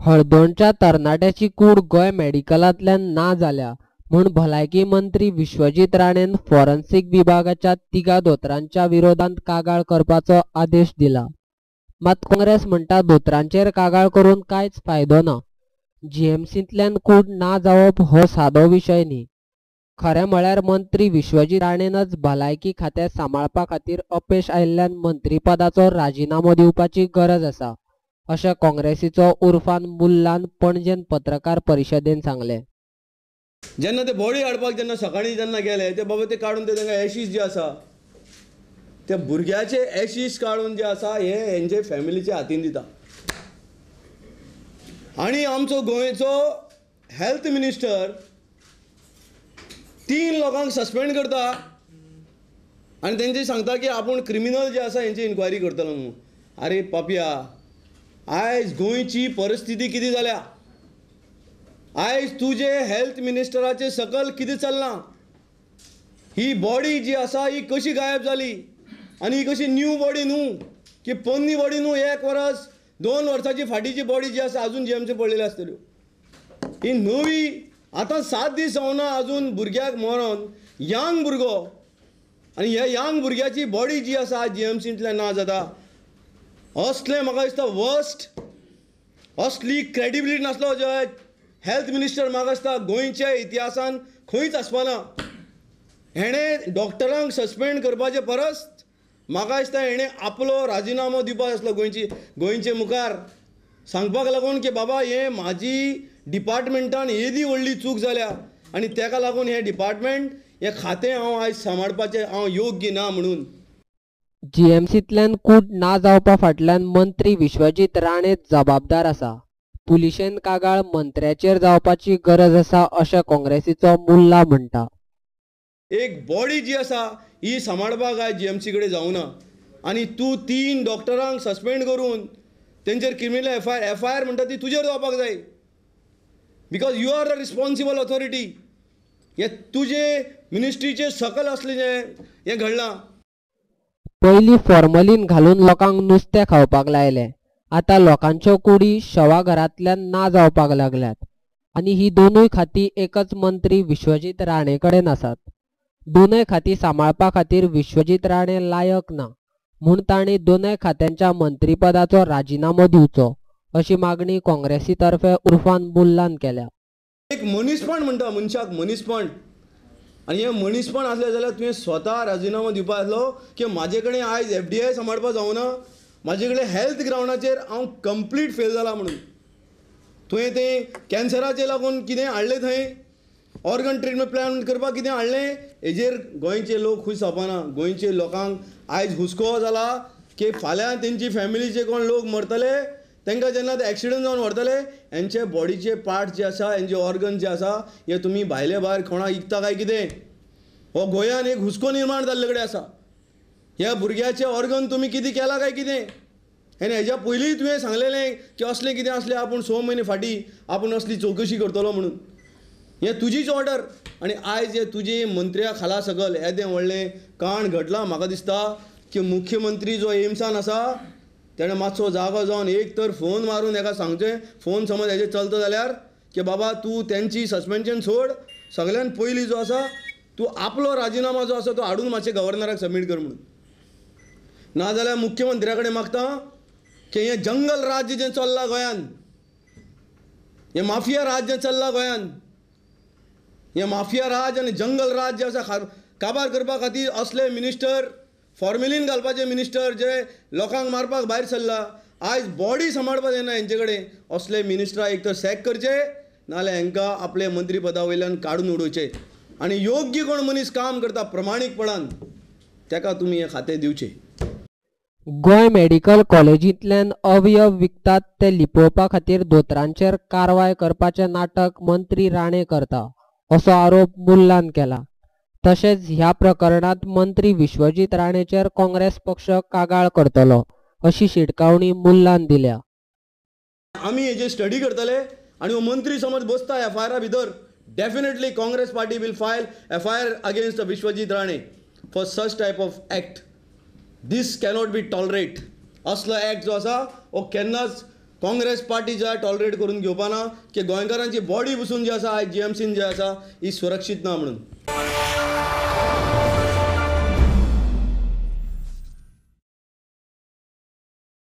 हळदोणच्या तरणाट्याची कूड गोंय मेडिकलांतल्यान ना जाल्या म्हूण भलायकी मंत्री विश्वजीत राणेन फॉरेन्सिक विभागाच्या तिगा दोतोरांच्या विरोधांत कागाळ करपाचो आदेश दिला. मात काँग्रेस म्हणटा दोतोरांचेर कागाळ करून कांयच फायदो ना. जीएमसींतल्यान कूड ना जावप हो सादो विशय न्ही. खरें म्हळ्यार मंत्री विश्वजीत राणेनच भलायकी खातें सांबाळपा खातीर अपेस आयिल्ल्यान मंत्रीपदाचो राजिनामो दिवपाची गरज आसा, अशें काँग्रेसीचो उर्फान मुल्लान पणजेन पत्रकार परिशदेंत सांगलें. जेन्ना ते बॉडी हाडपाक जेन्ना सकाळीं जेन्ना गेले ते बाबा ते काडून ते तांकां एशीस जे आसा त्या भुरग्याचे एशीस काडून जे आसा हे हेंचे फॅमिलीच्या हातीन दिता. आनी आमचो गोंयचो हेल्थ मिनिस्टर 3 लोकांक सस्पेंड करता आनी तेंचे सांगता की आपूण क्रिमिनल जे आसा हेंची इन्क्वायरी करतलो म्हणून. आरे पापया, आयज गोंयची परिस्थिती कितें जाल्या? आयज तुजे हेल्थ मिनिस्टराचे सकल कितें चल्लां? ही बॉडी जी आसा ही कशी गायब जाली आनी ही कशी न्यू बॉडी न्हू की पोन्नी बॉडी न्हू. 1 वर्स 2 वर्साची फाटीची बॉडी जी आसा अजून जीएमसी पडलेली आसतल्यो. ही नवी आतां 7 दीस जावना अजून भुरग्याक मरोन यंग भुरगो आनी ह्या यंग भुरग्याची बॉडी जी आसा जीएमसींतल्यान ना जाता. असलें म्हाका दिसता वर्स्ट, असली क्रेडिबिलिटी नासलो जो हेल्थ मिनिस्टर म्हाका दिसता गोंयच्या इतिहासान खंयच आसपाना. हेणें डॉक्टरांक सस्पेंड करपाचे परस म्हाका दिसता हेणें आपलो राजिनामो दिवपाक आसलो गोंयचे मुखार सांगपाक लागून की बाबा हे म्हाजी डिपार्टमेंटान येदी व्हडली चूक जाल्या आनी तेका लागून हें डिपार्टमेंट हें खातें हांव आयज सांबाळपाचें हांव योग्य ना म्हणून. जीएमसींतल्यान कूड ना जावपा फाटल्यान मंत्री विश्वजीत राणे जबाबदार आसा. पुलिशेन कागाळ मंत्र्याचेर जावपाची गरज आसा अशें काँग्रेसीचो मुल्ला म्हणटा. एक बॉडी जी आसा ही सांबाळपाक आयज जीएमसी कडेन जावना आनी तूं 3 डॉक्टरांक सस्पेंड करून तेंचेर क्रिमिनल एफआयआर म्हणटा ती तुजेर जावपाक जाय. Because you are the responsible authority. हे तुजे मिनिस्ट्रीचे सकल असले हें घडलां. पयलीं फॉर्मलीन घालून लोकांक नुस्तें खावपाक लायलें. आतां लोकांच्यो कुडी शवाघरांतल्यान ना जावपाक लागल्यात आनी ही दोनूय खातीं एकच मंत्री विश्वजीत राणे कडेन आसात. दोनूय खातीं सांबाळपा खातीर विश्वजीत राणे लायक ना म्हूण तांणी दोनूय खात्यांच्या मंत्रीपदाचो राजिनामो दिवचो अशी मागणी काँग्रेसी तर्फे उर्फान मुल्लान केल्या. एक मनीसपण म्हणटा मनशाक मनीसपण आनी हें मनीसपण आसलें जाल्यार तुवें स्वता राजिनामो दिवपाक आसलो की म्हाजे कडेन आयज एफडीआय सांबाळपाक जावना, म्हाजे कडेन हेल्थ ग्रावंडाचेर हांव कंप्लीट फेल जाला म्हणून. तुवें तें कॅन्सराचे लागून कितें हाडलें थंय ऑर्गन ट्रिटमेंट प्लॅन करपाक कितें हाडलें हेजेर गोंयचे लोक खूश जावपाना. गोंयचे लोकांक आयज हुस्को जाला की फाल्यां तेंची फॅमिलीचे कोण लोक मरतले तांकां जेन्ना ते एक्सिडंट जावन व्हरतले हेंचे बॉडीचे पार्ट जे आसा हेंचे ऑर्गन जे आसा हे तुमी भायले भायर कोणाक विकता काय कितें? हो गोंयान एक हुस्को निर्माण जाल्ले कडेन आसा. ह्या भुरग्याचे ऑर्गन तुमी कितें केला काय कितें? आनी हेज्या पयलीं तुवें सांगलेलें की असलें कितें आसलें आपूण 6 म्हयने फाटीं आपूण असली चवकशी करतलो म्हणून. हें तुजीच ऑर्डर आनी आयज हे तुजे मंत्र्या खाला सकल येदें व्हडलें काण घडलां. म्हाका दिसता की मुख्यमंत्री जो एम्सान आसा तेणें मातसो जागो जावन एक तर फोन मारून हेका सांगचें. फोन समज हेजेर चलता जाल्यार की बाबा तूं तेंची सस्पेन्शन सोड, सगळ्यान पयलीं जो आसा तूं आपलो राजिनामा जो आसा तो हाडून मातशें गव्हर्नराक सबमीट कर म्हणून. नाजाल्यार मुख्यमंत्र्या कडेन मागता की हें जंगल राज्य जें चल्लां गोंयान, हें माफिया राज जें चल्लां गोंयान, हें माफिया राज आनी जंगल राज जें आसा काबार करपा खातीर असले मिनिस्टर फॉर्मेलीन घालपाचे मिनिस्टर जे लोकांक मारपाक भायर सरला आयज बॉडी सांबाळपाक येना हेंचे कडेन. असले मिनिस्टराक एक तर सॅक करचे नाजाल्यार हेंकां आपले मंत्रीपदा वयल्यान काडून उडोवचे आनी योग्य कोण मनीस काम करता प्रमाणीकपणान तेका तुमी हें खातें दिवचें. गोंय मेडिकल कॉलेजींतल्यान अवयव विकतात ते लिपोवपा खातीर दोतोरांचेर कारवाय करपाचें नाटक मंत्री राणे करता असो आरोप मुल्लान केला. तशेंच ह्या प्रकरणात मंत्री विश्वजीत राणेचेर काँग्रेस पक्ष कागाळ करतलो अशी शिटकावणी मुल्लान दिल्या. आमी हेजेर स्टडी करतले आनी हो मंत्री समज बसता एफआयआरा भितर definitely Congress party will file FIR against Vishwajit Rane for such type of act. This cannot be tolerate. असलो एक्ट जो आसा हो केन्नाच काँग्रेस पार्टी जे टॉलरेट करून घेवपाना की गोंयकारांची बॉडी बसून जी आसा आयज GMCन जी आसा ही सुरक्षीत ना म्हणून.